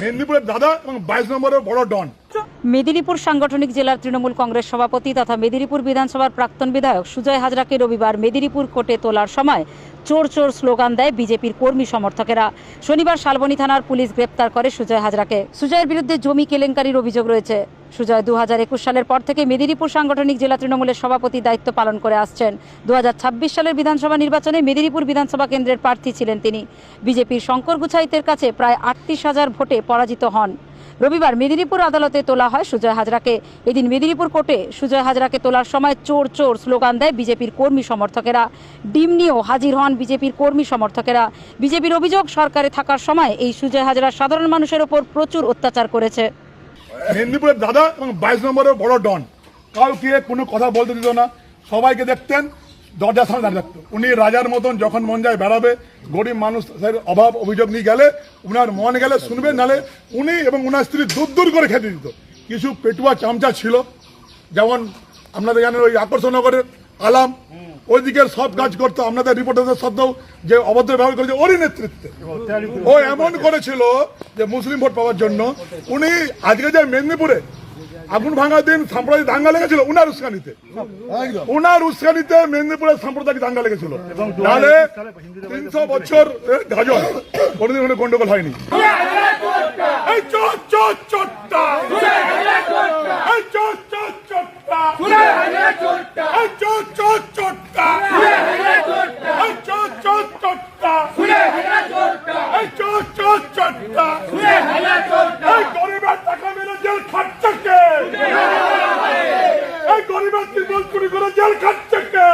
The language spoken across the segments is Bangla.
মেদিনীপুরের দাদা এবং 22 নম্বরের বড় ডন। মেদিনীপুর সাংগঠনিক জেলার তৃণমূল কংগ্রেস সভাপতি তথা মেদিনীপুর বিধানসভার প্রাক্তন বিধায়ক সুজয় হাজরাকে রবিবার মেদিনীপুর কোর্টে তোলার সময় চোর চোর স্লোগান দেয় বিজেপির কর্মী সমর্থকেরা। শনিবার শালবনী থানার পুলিশ গ্রেপ্তার করে সুজয় হাজরাকে। সুজয়ের বিরুদ্ধে জমি কেলেঙ্কারির অভিযোগ রয়েছে। সুজয় 2021 সালের পর থেকে মেদিনীপুর সাংগঠনিক জেলা তৃণমূলের সভাপতি দায়িত্ব পালন করে আসছেন। 2026 সালের বিধানসভা নির্বাচনে মেদিনীপুর বিধানসভা কেন্দ্রের প্রার্থী ছিলেন তিনি। বিজেপির শঙ্কর গুছাইতের কাছে প্রায় 38,000 ভোটে পরাজিত হন। রবিবার মেদিনীপুর আদালতে তোলা হয় সুজয় হাজরাকে। এদিন মেদিনীপুর কোর্টে সুজয় হাজরাকে তোলার সময় চোর চোর স্লোগান দেয় বিজেপির কর্মী সমর্থকেরা। ডিম নিয়েও হাজির হন বিজেপির কর্মী সমর্থকেরা। বিজেপির অভিযোগ, সরকারে থাকার সময় এই সুজয় হাজরা সাধারণ মানুষের ওপর প্রচুর অত্যাচার করেছে। মেদিনীপুরের দাদা এবং 22 নম্বরের বড় ডন। কাউকে কোনো কথা বলতে দিত না, সবাইকে দেখতেন, দরজার সামনে দাঁড়িয়ে থাকতো। উনি রাজার মতন যখন মন যায় বেড়াবে, গরিব মানুষের অভাব অভিযোগ নিয়ে গেলে উনার মন গেলে শুনবেন, নালে উনি এবং উনার স্ত্রী দূর দূর করে খেতে দিত। কিছু পেটুয়া চামচা ছিল, যেমন আপনাদের জানেন ওই আকর্ষণনগরের আলাম, ওই দিকের সব কাজ করতো। আপনাদের রিপোর্টারদের সত্ত্বেও যে অভদ্র ব্যবহার করেছে ওরই নেতৃত্বে। ও এমন করেছিল যে মুসলিম ভোট পাওয়ার জন্য উনি আজকে যে মেদিনীপুরে আগুন ভাঙার দিন সাম্প্রদায়িক দাঙ্গা লেগেছিল উনার উস্কানিতে মেদিনীপুরের সাম্প্রদায়িক দাঙ্গা লেগেছিল। তাহলে 300 বছর গাজন কোনোদিন কোনো গন্ডগোল হয়নি। গরিবের টাকা মেরে জেল খাচ্ছে কে? গরিবের ত্রিপল চুরি করে জেল খাচ্ছে কে?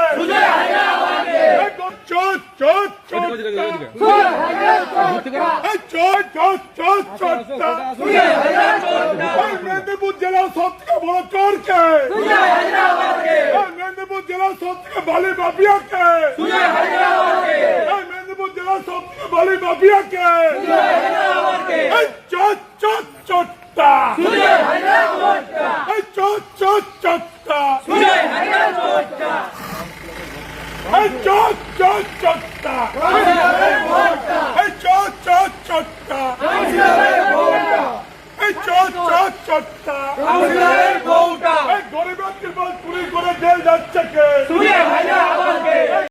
মেদিনীপুর জেলার সব থেকে বড় চোর কে? মেদিনীপুর জেলার সব থেকে বালি মাফিয়া কে? মেদিনীপুর জেলার সব থেকে বালি মাফিয়া কে? চোরটা গরিবের ত্রিপল চুরি করে জেল যাচ্ছে কে?